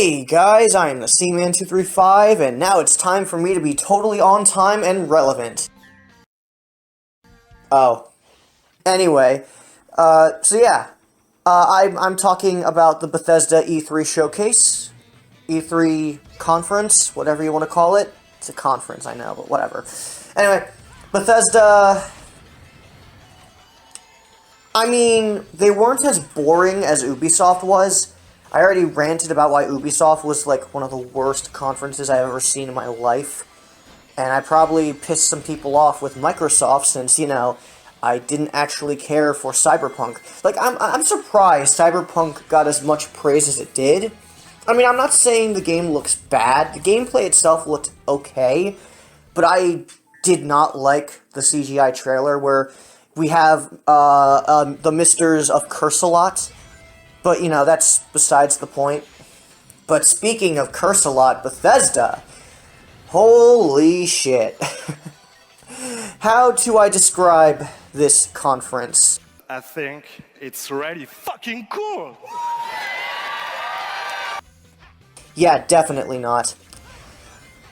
Hey guys, I am the C-Man235, and now it's time for me to be totally on time and relevant. Oh. Anyway, I'm talking about the Bethesda E3 showcase, E3 conference, whatever you want to call it. It's a conference, I know, but whatever. Anyway, Bethesda... I mean, they weren't as boring as Ubisoft was. I already ranted about why Ubisoft was, like, one of the worst conferences I've ever seen in my life. And I probably pissed some people off with Microsoft since, I didn't actually care for Cyberpunk. Like, I'm surprised Cyberpunk got as much praise as it did. I mean, I'm not saying the game looks bad. The gameplay itself looked okay. But I did not like the CGI trailer where we have the Misters of Curse-a-Lot. But, that's besides the point. But speaking of Curse-a-Lot, Bethesda, holy shit. How do I describe this conference? I think it's really fucking cool! Yeah, definitely not.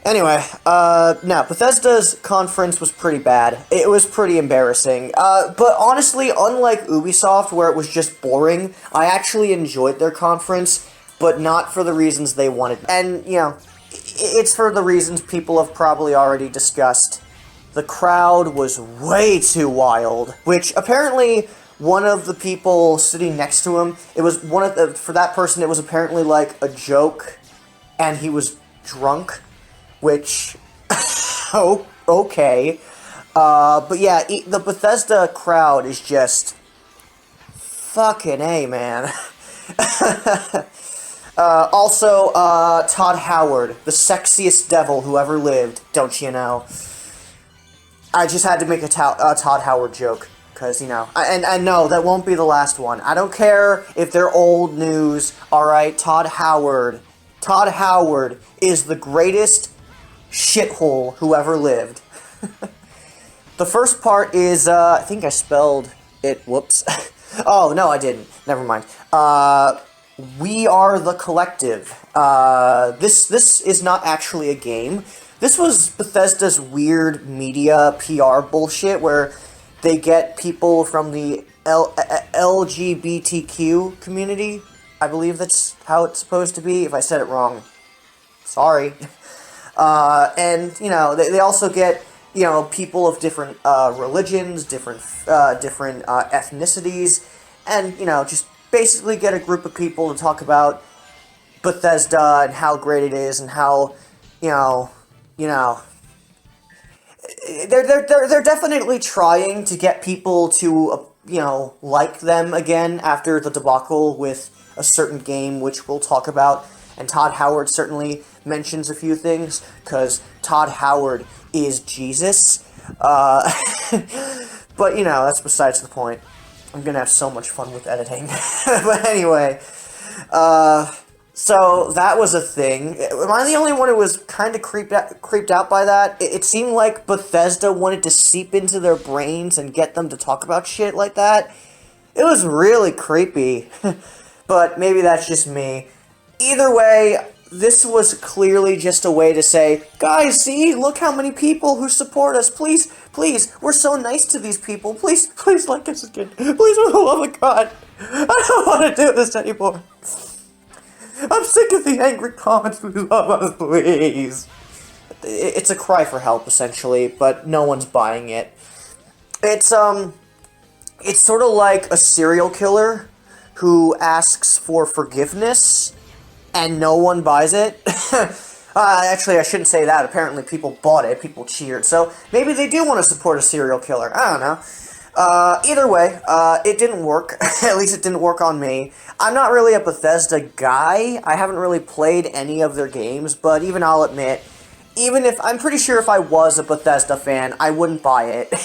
Anyway, now, Bethesda's conference was pretty bad. It was pretty embarrassing. But honestly, unlike Ubisoft, where it was just boring, I actually enjoyed their conference, but not for the reasons they wanted. And, it's for the reasons people have probably already discussed. The crowd was way too wild, which apparently one of the people sitting next to him, for that person, it was apparently like a joke, and he was drunk. Which, oh, okay. But yeah, the Bethesda crowd is just fucking A, man. Also, Todd Howard, the sexiest devil who ever lived, don't you know? I just had to make a Todd Howard joke, because, and no, that won't be the last one. I don't care if they're old news, alright? Todd Howard is the greatest shithole who ever lived. The first part is, I think I spelled it, whoops. Oh, no, I didn't. Never mind. We Are the Collective. This is not actually a game. This was Bethesda's weird media PR bullshit where they get people from the LGBTQ community. I believe that's how it's supposed to be. If I said it wrong, sorry. And, they also get, people of different religions, different ethnicities, and, just basically get a group of people to talk about Bethesda and how great it is and how, they're definitely trying to get people to, like them again after the debacle with a certain game, which we'll talk about. And Todd Howard certainly mentions a few things, because Todd Howard is Jesus. But, that's besides the point. I'm gonna have so much fun with editing. But anyway, so that was a thing. Am I the only one who was kind of creeped out by that? It seemed like Bethesda wanted to seep into their brains and get them to talk about shit like that. It was really creepy. But maybe that's just me. Either way, this was clearly just a way to say, guys, see, look how many people who support us. Please, we're so nice to these people. Please like us again. Please, for the love of God. I don't want to do this anymore. I'm sick of the angry comments. Please love us, please. It's a cry for help, essentially, but no one's buying it. It's sort of like a serial killer who asks for forgiveness, and no one buys it. Actually, I shouldn't say that. Apparently, people bought it. People cheered. So, maybe they do want to support a serial killer. I don't know. Either way, it didn't work. At least it didn't work on me. I'm not really a Bethesda guy. I haven't really played any of their games, but even I'll admit, I'm pretty sure if I was a Bethesda fan, I wouldn't buy it.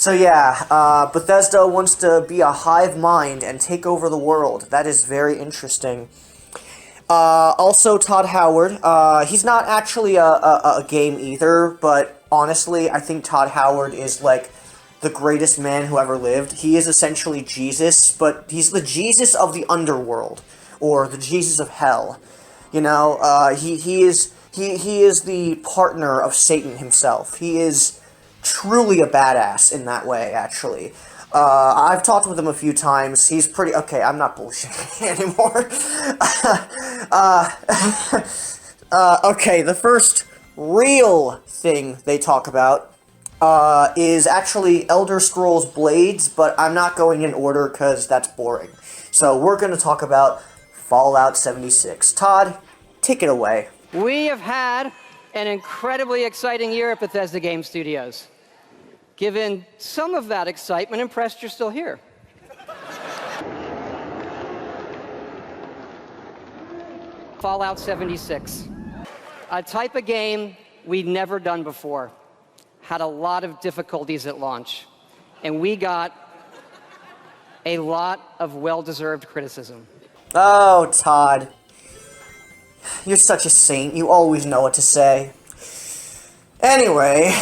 So yeah, Bethesda wants to be a hive mind and take over the world. That is very interesting. Also, Todd Howard, he's not actually a game either, but honestly, I think Todd Howard is, like, the greatest man who ever lived. He is essentially Jesus, but he's the Jesus of the underworld, or the Jesus of Hell. You know, he is the partner of Satan himself. He is truly a badass in that way, actually. I've talked with him a few times. He's pretty... Okay, I'm not bullshitting anymore. Okay, the first real thing they talk about is actually Elder Scrolls Blades, but I'm not going in order because that's boring. So we're going to talk about Fallout 76. Todd, take it away. We have had an incredibly exciting year at Bethesda Game Studios. Given some of that excitement, impressed you're still here. Fallout 76. A type of game we'd never done before. Had a lot of difficulties at launch. And we got a lot of well-deserved criticism. Oh, Todd. You're such a saint. You always know what to say. Anyway,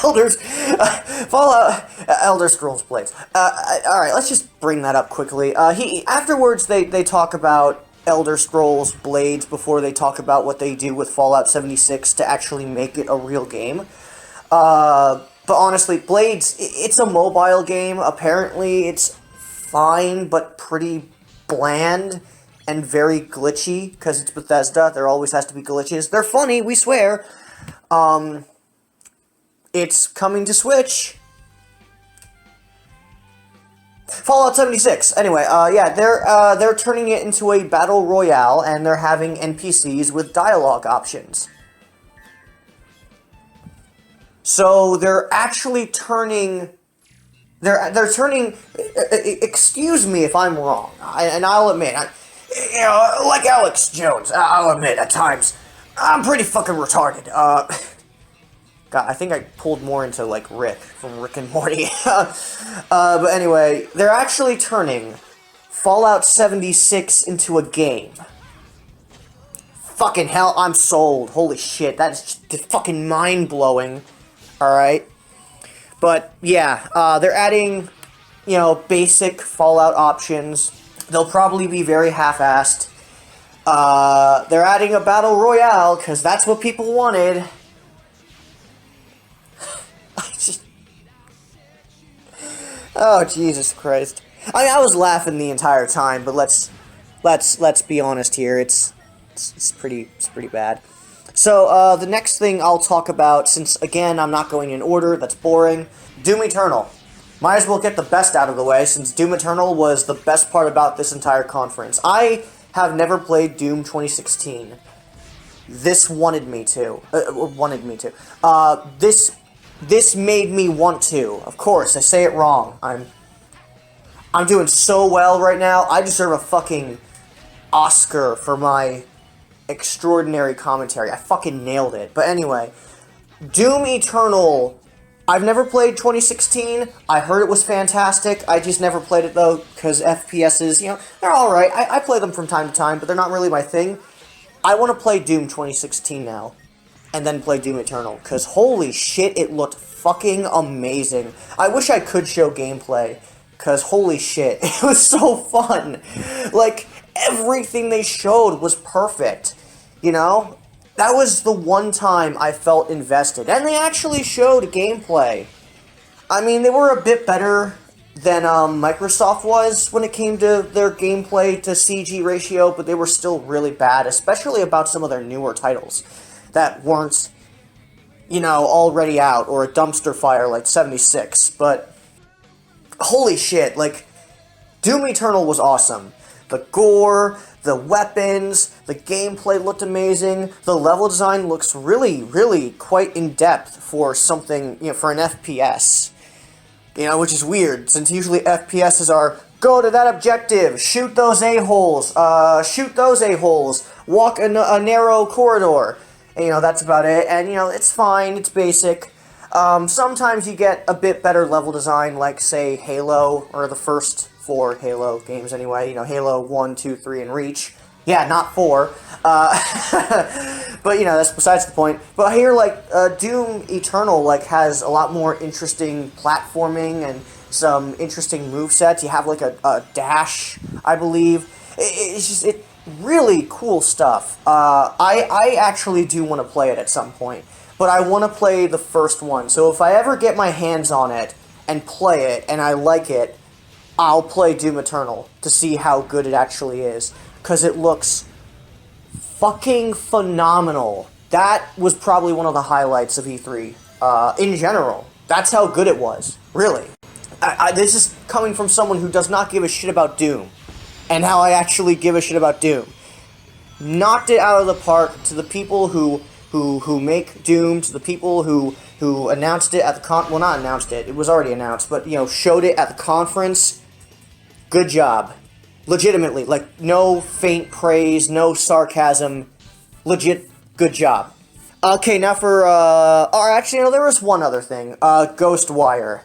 Elder Scrolls Blades. Alright, let's just bring that up quickly. Afterwards, they talk about Elder Scrolls Blades before they talk about what they do with Fallout 76 to actually make it a real game. But honestly, Blades, it's a mobile game. Apparently, it's fine, but pretty bland and very glitchy, because it's Bethesda. There always has to be glitches. They're funny, we swear. It's coming to Switch. Fallout 76. Anyway, yeah, they're turning it into a battle royale, and they're having NPCs with dialogue options. So they're actually turning. They're turning. Excuse me if I'm wrong, and I'll admit, you know, like Alex Jones, I'll admit at times I'm pretty fucking retarded. God, I think I pulled more into, like, Rick from Rick and Morty. But anyway, they're actually turning Fallout 76 into a game. Fucking hell, I'm sold. Holy shit, that is just fucking mind-blowing. Alright? But, yeah, they're adding, you know, basic Fallout options. They'll probably be very half-assed. They're adding a battle royale, because that's what people wanted. Oh, Jesus Christ. I mean, I was laughing the entire time, but let's be honest here. It's pretty bad. So, the next thing I'll talk about, since, again, I'm not going in order, that's boring, Doom Eternal. Might as well get the best out of the way, since Doom Eternal was the best part about this entire conference. I have never played Doom 2016. This wanted me to. This made me want to. Of course, I say it wrong. I'm doing so well right now. I deserve a fucking Oscar for my extraordinary commentary. I fucking nailed it. But anyway, Doom Eternal. I've never played 2016. I heard it was fantastic. I just never played it though, because FPSs, you know, they're alright. I play them from time to time, but they're not really my thing. I want to play Doom 2016 now. And then play Doom Eternal, because holy shit, it looked fucking amazing. I wish I could show gameplay, because holy shit, it was so fun. Like, everything they showed was perfect, you know? That was the one time I felt invested, and they actually showed gameplay. I mean, they were a bit better than Microsoft was when it came to their gameplay to CG ratio, but they were still really bad, especially about some of their newer titles that weren't, you know, already out, or a dumpster fire like 76, but holy shit, like, Doom Eternal was awesome. The gore, the weapons, the gameplay looked amazing, the level design looks really quite in-depth for something, you know, for an FPS. You know, which is weird, since usually FPSs are, go to that objective, shoot those a-holes, walk a narrow corridor. And, you know, that's about it, and, you know, it's fine, it's basic. Sometimes you get a bit better level design, like, say, Halo, or the first 4 Halo games anyway, you know, Halo 1, 2, 3, and Reach. Yeah, not 4. But, you know, that's besides the point. But here, like, Doom Eternal, like, has a lot more interesting platforming and some interesting movesets. You have, like, a dash, I believe. It's really cool stuff. I actually do want to play it at some point, but I want to play the first one. So if I ever get my hands on it and play it and I like it, I'll play Doom Eternal to see how good it actually is, because it looks fucking phenomenal. That was probably one of the highlights of E3 in general. That's how good it was, really. This is coming from someone who does not give a shit about Doom, and how I actually give a shit about Doom. Knocked it out of the park. To the people who make Doom, to the people who announced it at the well, not announced it, it was already announced, but, you know, showed it at the conference. Good job. Legitimately, like, no faint praise, no sarcasm. Legit, good job. Okay, now for, or actually, no, there was one other thing. Ghostwire.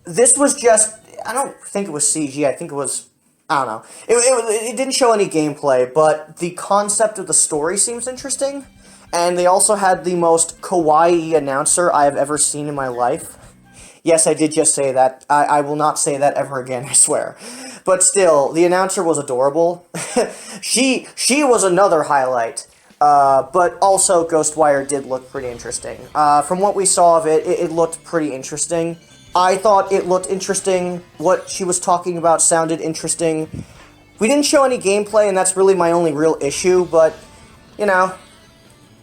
This was just, I don't think it was CG, I think it was, I don't know. It didn't show any gameplay, but the concept of the story seems interesting. And they also had the most kawaii announcer I have ever seen in my life. Yes, I did just say that. I will not say that ever again, I swear. But still, the announcer was adorable. She was another highlight. But also, Ghostwire did look pretty interesting. From what we saw of it, it looked pretty interesting. I thought it looked interesting. What she was talking about sounded interesting. We didn't show any gameplay, and that's really my only real issue, but, you know,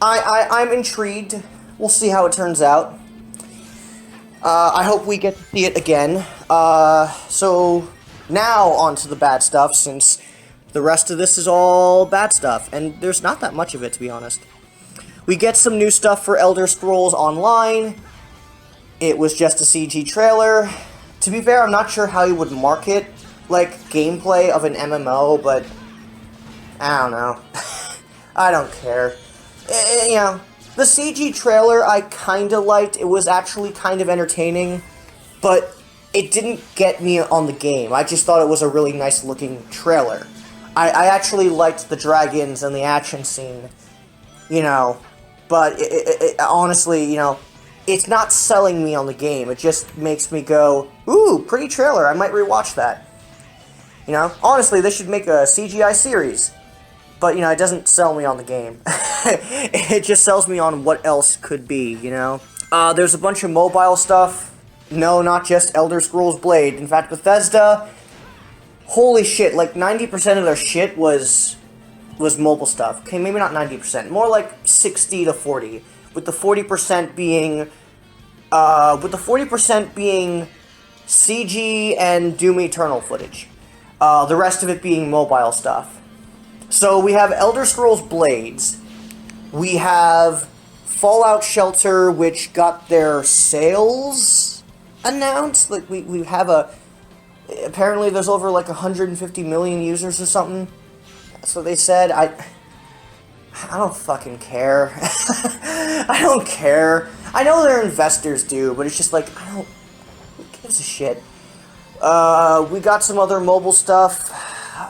I'm intrigued. We'll see how it turns out. I hope we get to see it again. So, now on to the bad stuff, since the rest of this is all bad stuff, and there's not that much of it, to be honest. We get some new stuff for Elder Scrolls Online. It was just a CG trailer. To be fair, I'm not sure how you would market, like, gameplay of an MMO, but I don't know. I don't care. You know, the CG trailer I kinda liked. It was actually kind of entertaining, but it didn't get me on the game. I just thought it was a really nice looking trailer. I actually liked the dragons and the action scene, you know, but honestly, you know, it's not selling me on the game. It just makes me go, ooh, pretty trailer, I might rewatch that. You know, honestly, they should make a CGI series. But, you know, it doesn't sell me on the game. It just sells me on what else could be, you know? There's a bunch of mobile stuff. No, not just Elder Scrolls Blade. In fact, Bethesda, holy shit, like 90% of their shit was mobile stuff. Okay, maybe not 90%, more like 60 to 40. With the 40% being CG and Doom Eternal footage. The rest of it being mobile stuff. So we have Elder Scrolls Blades, we have Fallout Shelter, which got their sales announced. Like, we have apparently there's over like 150 million users or something. That's what they said. I don't fucking care. I don't care. I know their investors do, but it's just like, who gives a shit? We got some other mobile stuff.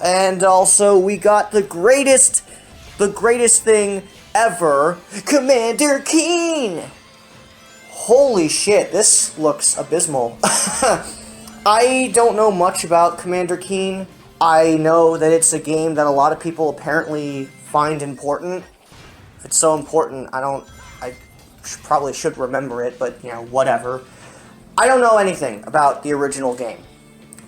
And also, we got the greatest thing ever, Commander Keen! Holy shit, this looks abysmal. I don't know much about Commander Keen. I know that it's a game that a lot of people apparently find important. If it's so important, I probably should remember it, but, you know, whatever. I don't know anything about the original game.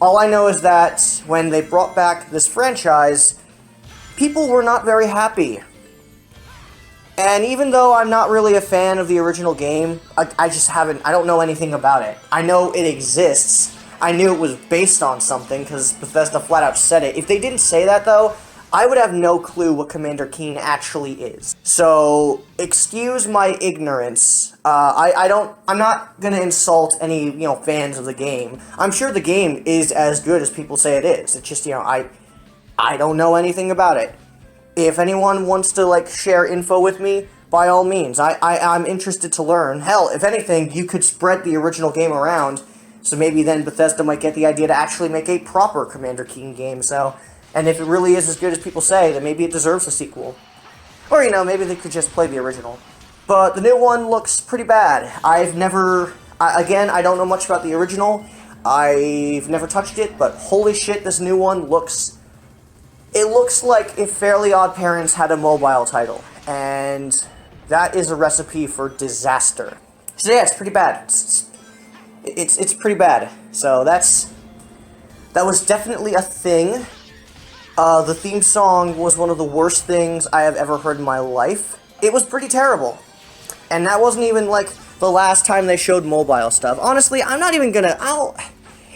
All I know is that when they brought back this franchise, people were not very happy. And even though I'm not really a fan of the original game, I don't know anything about it. I know it exists. I knew it was based on something, because Bethesda flat out said it. If they didn't say that, though, I would have no clue what Commander Keen actually is. So, excuse my ignorance. I'm not gonna insult any, you know, fans of the game. I'm sure the game is as good as people say it is. It's just, you know, I don't know anything about it. If anyone wants to, like, share info with me, by all means, I'm interested to learn. Hell, if anything, you could spread the original game around, so maybe then Bethesda might get the idea to actually make a proper Commander Keen game, so... And if it really is as good as people say, then maybe it deserves a sequel. Or, you know, maybe they could just play the original. But the new one looks pretty bad. Again, I don't know much about the original. I've never touched it, but holy shit, this new one looks It looks like if Fairly Odd Parents had a mobile title, and that is a recipe for disaster. So yeah, it's pretty bad. It's pretty bad. So that was definitely a thing. The theme song was one of the worst things I have ever heard in my life. It was pretty terrible. And that wasn't even, like, the last time they showed mobile stuff. Honestly, I'm not even gonna...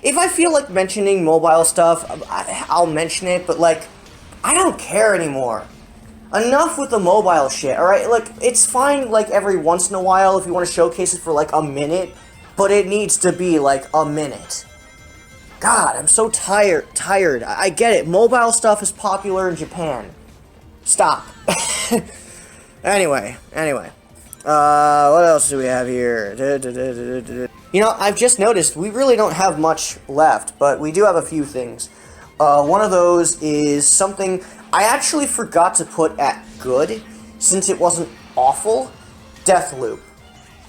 If I feel like mentioning mobile stuff, I'll mention it, but, like, I don't care anymore. Enough with the mobile shit, alright? Like, it's fine, like, every once in a while if you want to showcase it for, like, a minute, but it needs to be, like, a minute. God, I'm so tired. I get it. Mobile stuff is popular in Japan. Stop. Anyway. What else do we have here? You know, I've just noticed we really don't have much left, but we do have a few things. One of those is something I actually forgot to put at good, since it wasn't awful. Deathloop.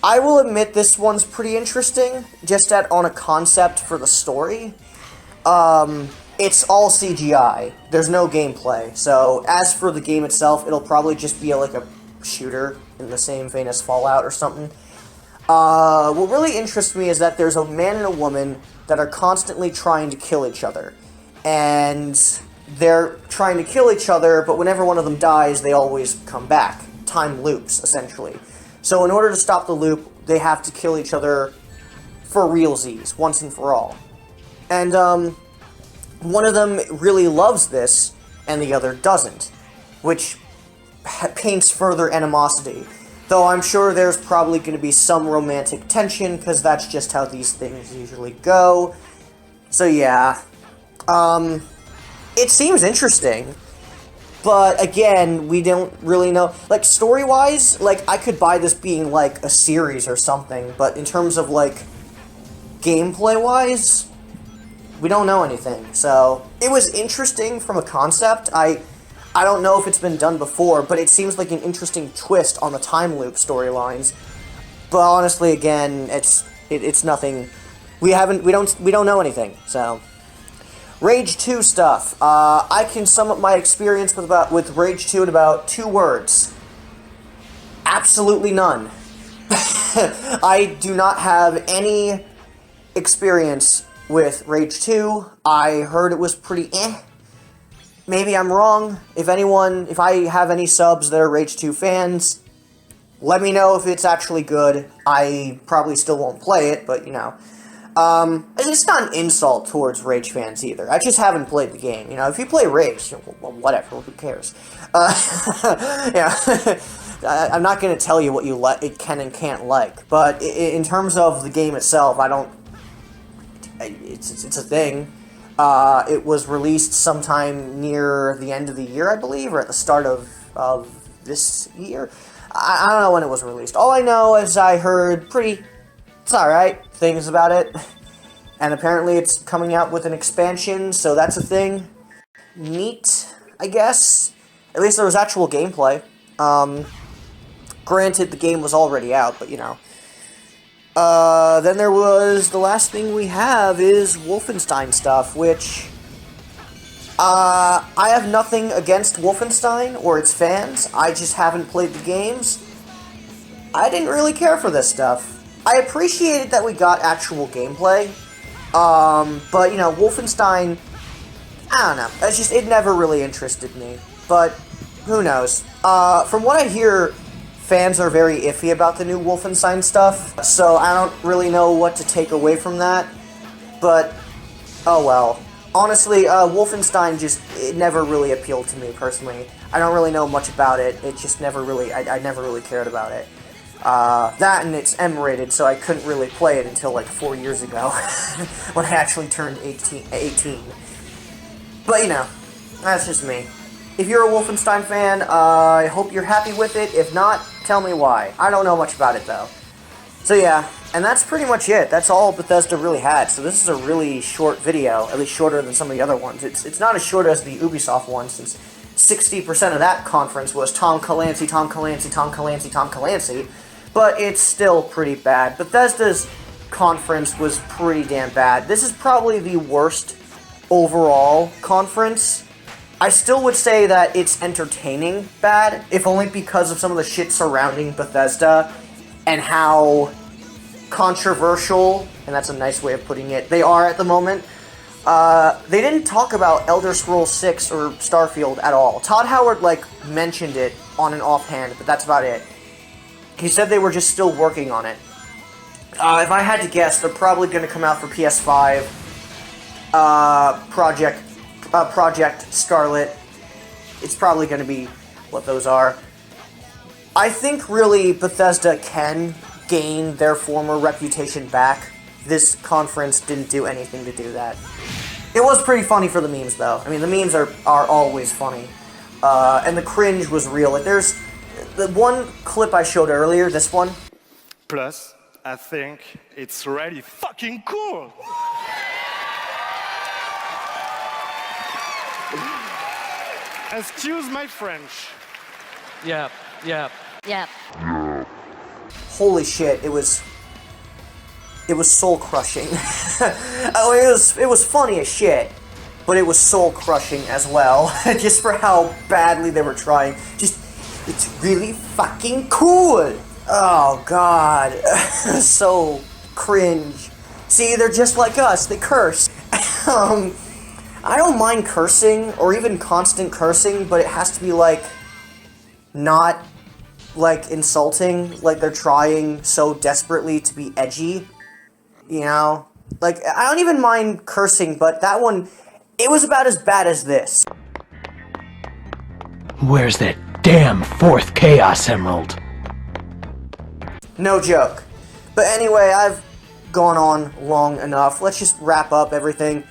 I will admit this one's pretty interesting, just on a concept for the story. It's all CGI. There's no gameplay. So, as for the game itself, it'll probably just be like a shooter in the same vein as Fallout or something. What really interests me is that there's a man and a woman that are constantly trying to kill each other. And they're trying to kill each other, but whenever one of them dies, they always come back. Time loops, essentially. So in order to stop the loop, they have to kill each other for realsies, once and for all. And, one of them really loves this, and the other doesn't, which paints further animosity. Though I'm sure there's probably going to be some romantic tension, because that's just how these things usually go. So yeah, it seems interesting. But, again, we don't really know. Like, story-wise, like, I could buy this being, like, a series or something. But in terms of, like, gameplay-wise, we don't know anything. So, it was interesting from a concept. I don't know if it's been done before, but it seems like an interesting twist on the time loop storylines. But, honestly, again, it's nothing. We don't know anything, so... Rage 2 stuff. I can sum up my experience with Rage 2 in about 2 words. Absolutely none. I do not have any experience with Rage 2. I heard it was pretty eh. Maybe I'm wrong. If I have any subs that are Rage 2 fans, let me know if it's actually good. I probably still won't play it, but you know. It's not an insult towards Rage fans either. I just haven't played the game. You know, if you play Rage, well, whatever, who cares? Yeah, I'm not going to tell you what it can and can't like, but in terms of the game itself, it's a thing. It was released sometime near the end of the year, I believe, or at the start of this year. I don't know when it was released. All I know is I heard it's alright things about it, and apparently it's coming out with an expansion, so that's a thing. Neat, I guess. At least there was actual gameplay. Granted, the game was already out, but you know. Then there was, the last thing we have is Wolfenstein stuff, which, I have nothing against Wolfenstein or its fans. I just haven't played the games. I didn't really care for this stuff. I appreciated that we got actual gameplay, but, you know, Wolfenstein, I don't know, it never really interested me, but who knows. From what I hear, fans are very iffy about the new Wolfenstein stuff, so I don't really know what to take away from that, but, oh well. Honestly, Wolfenstein it never really appealed to me, personally. I don't really know much about it, it just never really, I never really cared about it. That and it's M-rated, so I couldn't really play it until like 4 years ago, when I actually turned 18. But, you know, that's just me. If you're a Wolfenstein fan, I hope you're happy with it. If not, tell me why. I don't know much about it, though. So yeah, and that's pretty much it. That's all Bethesda really had. So this is a really short video, at least shorter than some of the other ones. It's not as short as the Ubisoft one, since 60% of that conference was Tom Clancy, Tom Clancy, Tom Clancy, Tom Clancy. But it's still pretty bad. Bethesda's conference was pretty damn bad. This is probably the worst overall conference I still would say that it's entertaining bad, if only because of some of the shit surrounding Bethesda and how controversial, and that's a nice way of putting it, they are at the moment. They didn't talk about Elder Scrolls 6 or Starfield at all. Todd Howard, like, mentioned it on an offhand, but that's about it. He said they were just still working on it. If I had to guess, they're probably going to come out for PS5, Project Scarlet. It's probably going to be what those are. I think, really, Bethesda can gain their former reputation back. This conference didn't do anything to do that. It was pretty funny for the memes, though. I mean, the memes are always funny. And the cringe was real. Like, there's the one clip I showed earlier, this one. Plus, I think it's really fucking cool. Excuse my French. Yeah. Holy shit, it was soul crushing. Oh, it was funny as shit, but it was soul crushing as well. Just for how badly they were trying. It's really fucking cool. Oh god, so cringe. See, they're just like us. They curse. I don't mind cursing or even constant cursing, but it has to be like not like insulting. Like they're trying so desperately to be edgy. You know? Like, I don't even mind cursing, but that one, it was about as bad as this. Where's that damn fourth Chaos Emerald? No joke. But anyway, I've gone on long enough. Let's just wrap up everything.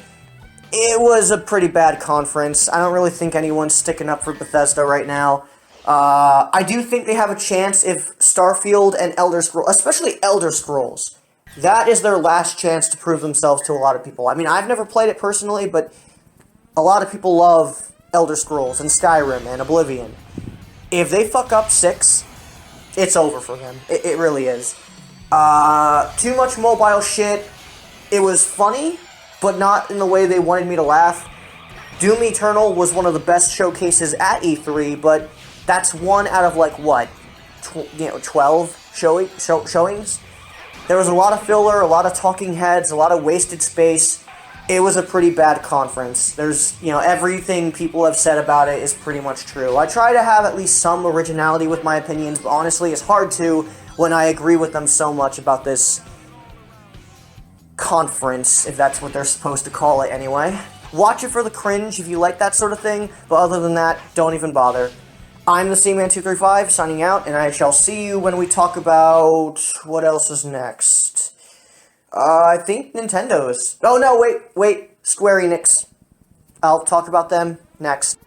It was a pretty bad conference. I don't really think anyone's sticking up for Bethesda right now. I do think they have a chance if Starfield and Elder Scrolls, especially Elder Scrolls, that is their last chance to prove themselves to a lot of people. I mean, I've never played it personally, but a lot of people love Elder Scrolls and Skyrim and Oblivion. If they fuck up 6, it's over for them. It really is. Too much mobile shit. It was funny, but not in the way they wanted me to laugh. Doom Eternal was one of the best showcases at E3, but that's one out of, like, what? 12 showings? There was a lot of filler, a lot of talking heads, a lot of wasted space. It was a pretty bad conference. There's, everything people have said about it is pretty much true. I try to have at least some originality with my opinions, but honestly, it's hard to when I agree with them so much about this conference, if that's what they're supposed to call it anyway. Watch it for the cringe if you like that sort of thing, but other than that, don't even bother. I'm the C-Man235, signing out, and I shall see you when we talk about what else is next. I think Nintendo's. Oh no, wait, Square Enix. I'll talk about them next.